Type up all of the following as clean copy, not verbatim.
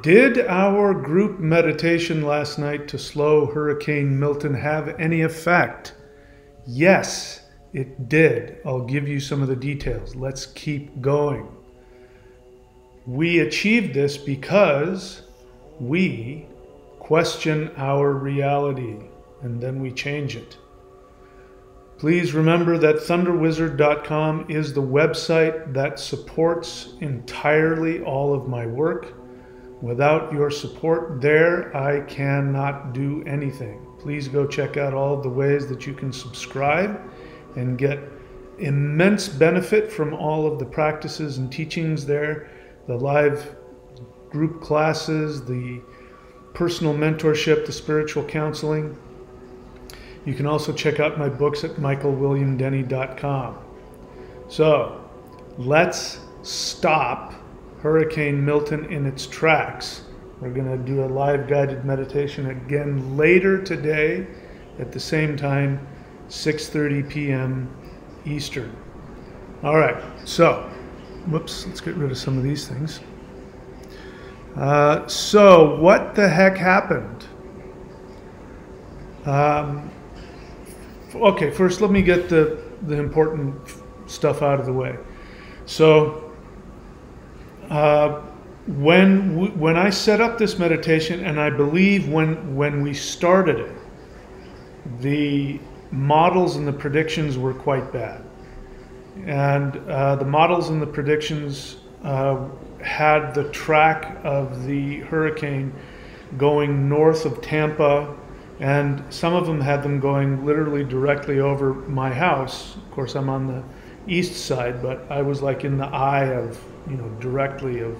Did our group meditation last night to slow Hurricane Milton have any effect? Yes, it did. I'll give you some of the details. Let's keep going. We achieved this because we question our reality and then we change it. Please remember that thunderwizard.com is the website that supports entirely all of my work. Without your support there, I cannot do anything. Please go check out all of the ways that you can subscribe and get immense benefit from all of the practices and teachings there, the live group classes, the personal mentorship, the spiritual counseling. You can also check out my books at michaelwilliamdenny.com. So let's stop Hurricane Milton in its tracks. We're going to do a live guided meditation again later today at the same time, 6:30 p.m. Eastern. All right, so, whoops, let's get rid of some of these things. So what the heck happened? Okay, first let me get the important stuff out of the way. So when I set up this meditation, and I believe when we started it, the models and the predictions were quite bad. And the models and the predictions had the track of the hurricane going north of Tampa, and some of them had them going literally directly over my house. Of course, I'm on the east side, but I was like in the eye of, directly of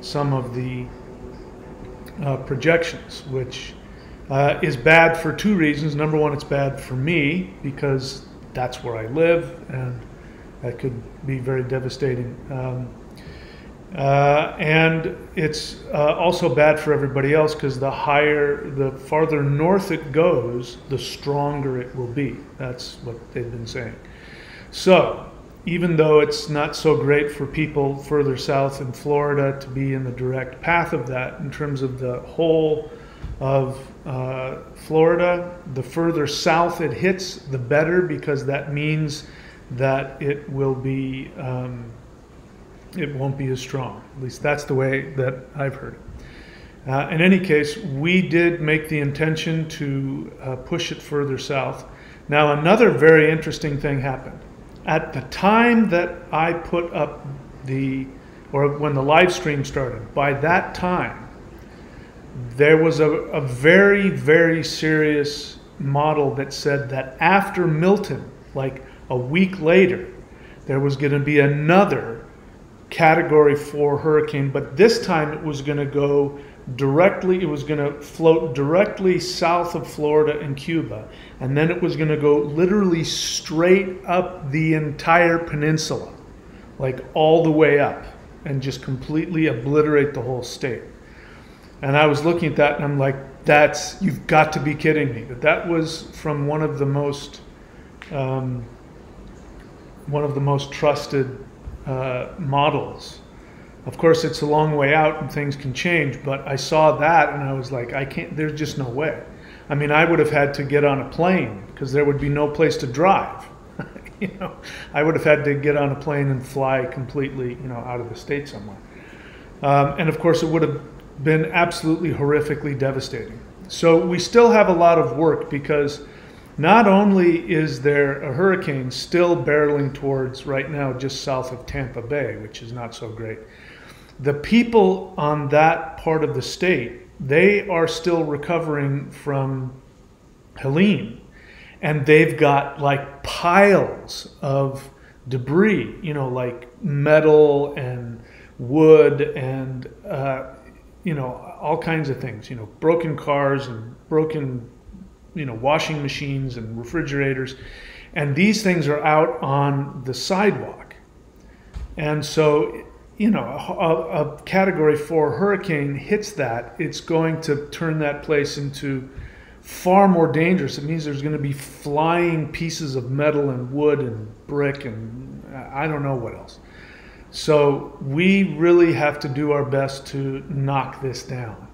some of the projections, which is bad for two reasons. Number one, it's bad for me because that's where I live, and that could be very devastating. And it's also bad for everybody else because the farther north it goes, the stronger it will be. That's what they've been saying. So even though it's not so great for people further south in Florida to be in the direct path of that, in terms of the whole of Florida, the further south it hits, the better, because that means that it will be it won't be as strong. At least that's the way that I've heard it. In any case, we did make the intention to push it further south. Now, another very interesting thing happened. At the time that I put up when the live stream started, by that time, there was a very, very serious model that said that after Milton, like a week later, there was going to be another Category 4 hurricane, but this time it was going to go directly, it was going to float directly south of Florida and Cuba, and then it was going to go literally straight up the entire peninsula, like all the way up, and just completely obliterate the whole state. And I was looking at that and I'm like, you've got to be kidding me. But that was from one of the most trusted models. Of course, it's a long way out and things can change, but I saw that and I was like, there's just no way. I mean, I would have had to get on a plane because there would be no place to drive. I would have had to get on a plane and fly completely, out of the state somewhere. And of course, it would have been absolutely horrifically devastating. So we still have a lot of work, because not only is there a hurricane still barreling towards, right now, just south of Tampa Bay, which is not so great. The people on that part of the state, they are still recovering from Helene, and they've got like piles of debris, like metal and wood and, all kinds of things, broken cars and broken washing machines and refrigerators, and these things are out on the sidewalk. And so, a Category 4 hurricane hits that, it's going to turn that place into far more dangerous. It means there's going to be flying pieces of metal and wood and brick and I don't know what else. So we really have to do our best to knock this down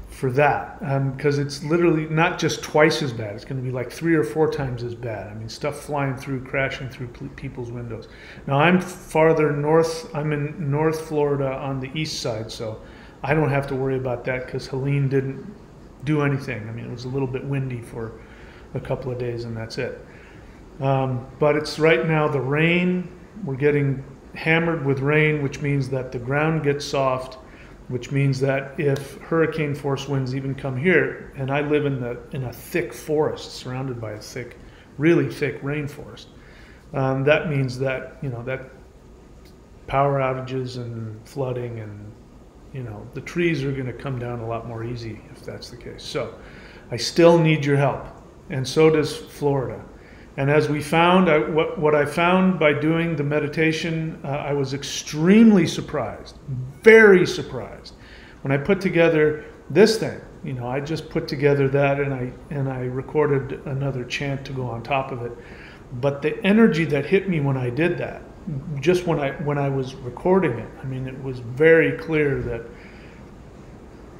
for that, because it's literally not just twice as bad. It's going to be like 3 or 4 times as bad. I mean, stuff flying through, crashing through people's windows. Now, I'm farther north. I'm in North Florida on the east side, so I don't have to worry about that because Helene didn't do anything. I mean, it was a little bit windy for a couple of days, and that's it. But it's right now the rain. We're getting hammered with rain, which means that the ground gets soft, which means that if hurricane force winds even come here, and I live in a thick forest surrounded by a thick, really thick rainforest, that means that, you know, that power outages and flooding and, you know, the trees are going to come down a lot more easy if that's the case. So I still need your help, and so does Florida. And as we found, what I found by doing the meditation, I was extremely surprised, very surprised. When I put together this thing, you know, I just put together that and I recorded another chant to go on top of it. But the energy that hit me when I did that, just when I was recording it, I mean, it was very clear that,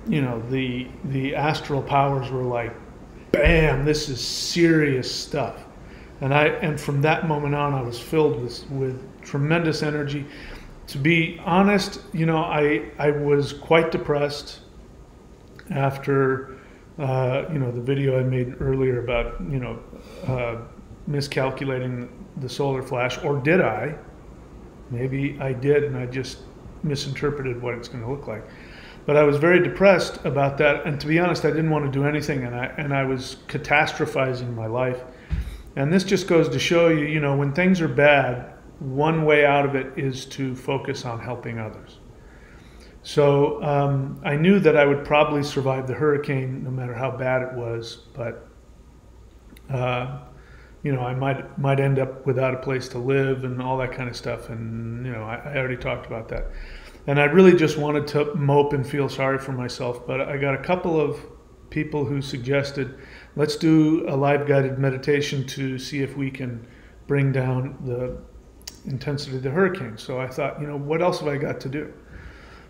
you know, the astral powers were like, bam, this is serious stuff. And from that moment on, I was filled with tremendous energy. To be honest, you know, I was quite depressed after, you know, the video I made earlier about, you know, miscalculating the solar flash, or did I? Maybe I did, and I just misinterpreted what it's going to look like. But I was very depressed about that, and to be honest, I didn't want to do anything, and I was catastrophizing my life. And this just goes to show you, you know, when things are bad, one way out of it is to focus on helping others. So I knew that I would probably survive the hurricane no matter how bad it was, but you know, I might end up without a place to live and all that kind of stuff. And, you know, I already talked about that. And I really just wanted to mope and feel sorry for myself, but I got a couple of people who suggested, let's do a live guided meditation to see if we can bring down the intensity of the hurricane. So I thought, you know, what else have I got to do?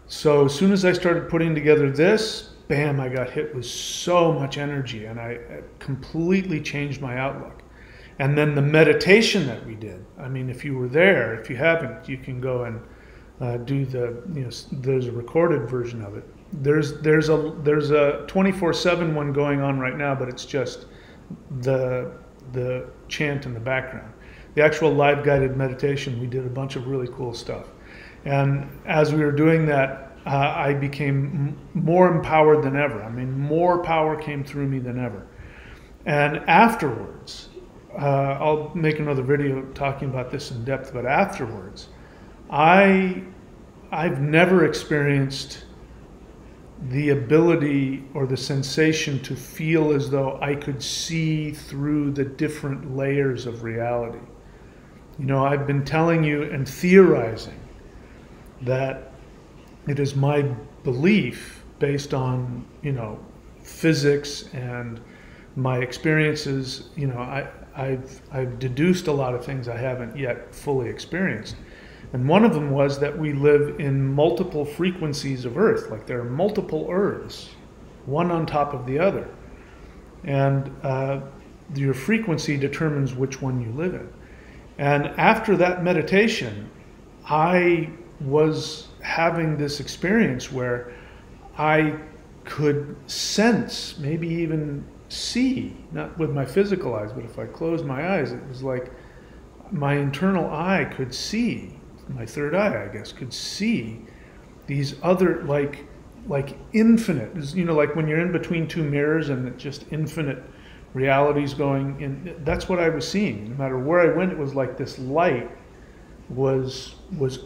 So as soon as I started putting together this, bam, I got hit with so much energy, and I completely changed my outlook. And then the meditation that we did, I mean, if you were there, if you haven't, you can go and do the, you know, there's a recorded version of it. There's a 24/7 one going on right now, but it's just the chant in the background. The actual live guided meditation, we did a bunch of really cool stuff. And as we were doing that, I became more empowered than ever. I mean, more power came through me than ever. And afterwards, I'll make another video talking about this in depth, but afterwards, I've never experienced the ability or the sensation to feel as though I could see through the different layers of reality. You know, I've been telling you and theorizing that it is my belief based on, you know, physics and my experiences. You know, I've deduced a lot of things I haven't yet fully experienced. And one of them was that we live in multiple frequencies of Earth, like there are multiple Earths, one on top of the other. And your frequency determines which one you live in. And after that meditation, I was having this experience where I could sense, maybe even see, not with my physical eyes, but if I closed my eyes, it was like my internal eye could see, my third eye, I guess, could see these other, like infinite, you know, like when you're in between two mirrors and it's just infinite realities going in. That's what I was seeing. No matter where I went, it was like this light was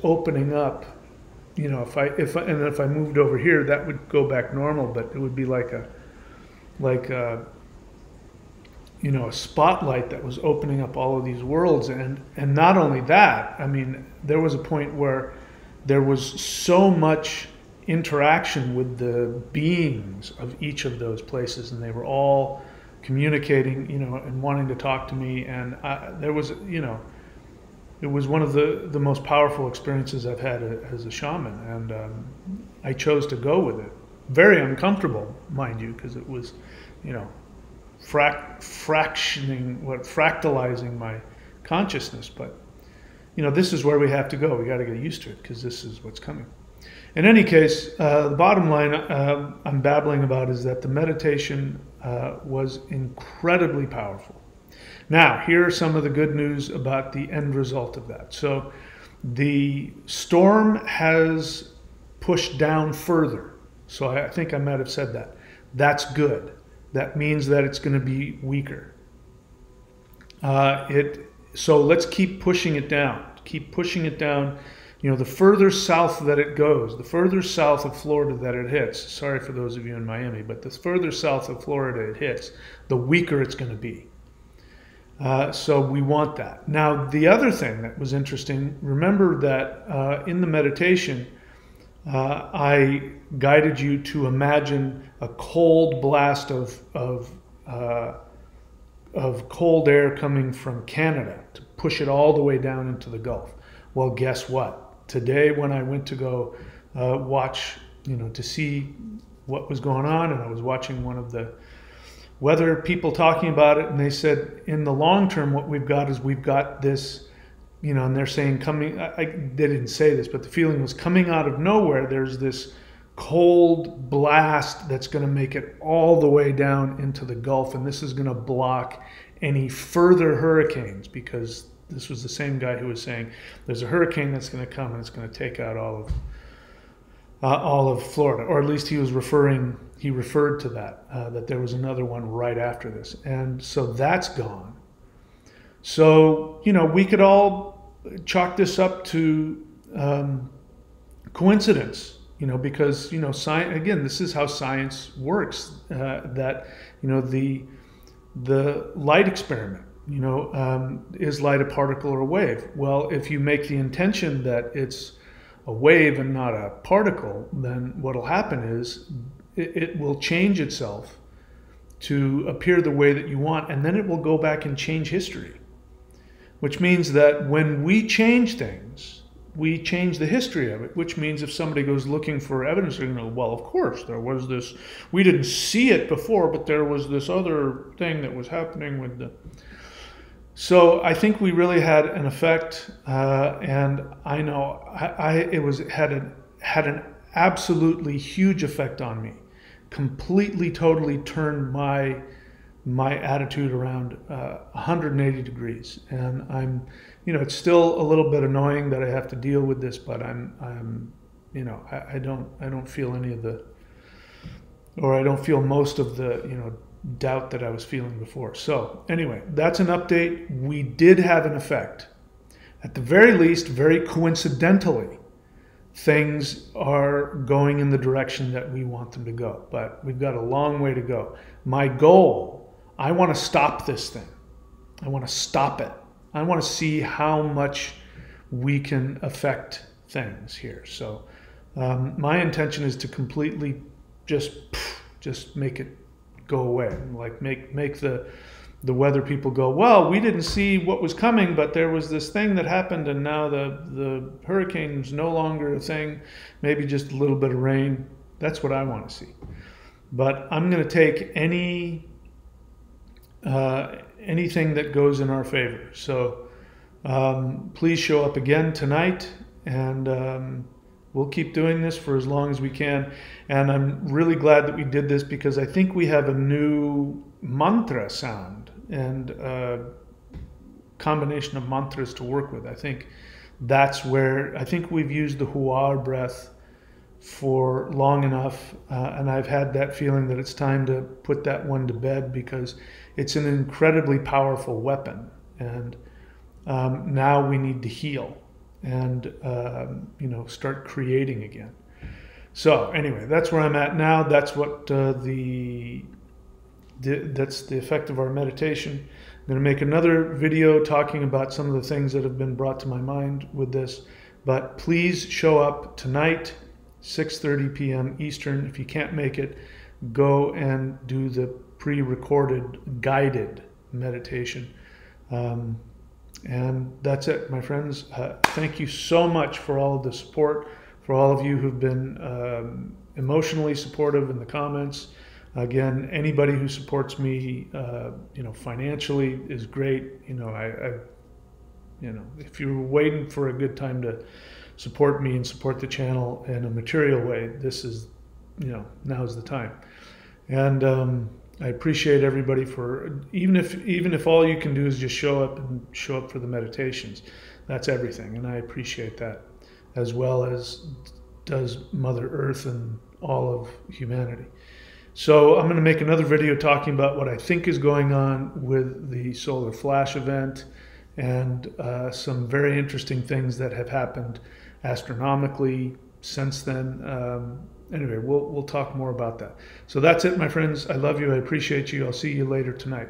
opening up. You know, if I moved over here, that would go back normal, but it would be like a you know, a spotlight that was opening up all of these worlds. And not only that, I mean, there was a point where there was so much interaction with the beings of each of those places, and they were all communicating, you know, and wanting to talk to me. And there was, you know, it was one of the most powerful experiences I've had as a shaman, and I chose to go with it. Very uncomfortable, mind you, because it was, you know, fractalizing my consciousness. But you know, this is where we have to go. We got to get used to it because this is what's coming. In any case, the bottom line I'm babbling about is that the meditation was incredibly powerful. Now, here are some of the good news about the end result of that. So the storm has pushed down further. So I think I might have said that. That's good. That means that it's going to be weaker. So let's keep pushing it down. Keep pushing it down. You know, the further south that it goes, the further south of Florida that it hits, sorry for those of you in Miami, but the further south of Florida it hits, the weaker it's going to be. So we want that. Now, the other thing that was interesting, remember that in the meditation, I guided you to imagine a cold blast of cold air coming from Canada to push it all the way down into the Gulf. Well, guess what? Today, when I went to go watch, you know, to see what was going on, and I was watching one of the weather people talking about it, and they said, in the long term, what we've got is we've got this, you know, and they're saying coming, they didn't say this, but the feeling was coming out of nowhere, there's this cold blast that's going to make it all the way down into the Gulf, and this is going to block any further hurricanes, because this was the same guy who was saying there's a hurricane that's going to come and it's going to take out all of Florida, or at least he referred to that, that there was another one right after this. And so that's gone. So, you know, we could all chalk this up to coincidence, you know, because, you know, science, again, this is how science works, that, you know, the light experiment, you know, is light a particle or a wave? Well, if you make the intention that it's a wave and not a particle, then what'll happen is it will change itself to appear the way that you want, and then it will go back and change history. Which means that when we change things, we change the history of it, which means if somebody goes looking for evidence, they're going to go, well, of course, there was this, we didn't see it before, but there was this other thing that was happening with the... So I think we really had an effect, and I know had an absolutely huge effect on me. Completely, totally turned my attitude around 180 degrees, and I'm, you know, it's still a little bit annoying that I have to deal with this, but I'm, you know, I don't feel any of the, or I don't feel most of the, you know, doubt that I was feeling before. So anyway, that's an update. We did have an effect. At the very least, very coincidentally, things are going in the direction that we want them to go, but we've got a long way to go. My goal, I want to stop this thing. I want to stop it. I want to see how much we can affect things here. So my intention is to completely just make it go away, like make the weather people go, well, we didn't see what was coming, but there was this thing that happened, and now the hurricane's no longer a thing, maybe just a little bit of rain. That's what I want to see. But I'm going to take anything that goes in our favor. So please show up again tonight, and we'll keep doing this for as long as we can. And I'm really glad that we did this, because I think we have a new mantra sound and a combination of mantras to work with. I think that's where, I think we've used the Huar breath for long enough, and I've had that feeling that it's time to put that one to bed, because it's an incredibly powerful weapon. And now we need to heal and you know, start creating again. So anyway, that's where I'm at now. That's what that's the effect of our meditation. I'm going to make another video talking about some of the things that have been brought to my mind with this. But please show up tonight, 6:30 p.m. Eastern. If you can't make it, go and do the pre-recorded guided meditation. And that's it, my friends. Thank you so much for all of the support, for all of you who've been emotionally supportive in the comments. Again, anybody who supports me, financially is great. If you're waiting for a good time to support me and support the channel in a material way, this is, now's the time. And I appreciate everybody for, even if all you can do is just show up for the meditations. That's everything, and I appreciate that, as well as does Mother Earth and all of humanity. So I'm going to make another video talking about what I think is going on with the solar flash event and some very interesting things that have happened astronomically since then. Anyway, we'll talk more about that. So that's it, my friends. I love you. I appreciate you. I'll see you later tonight.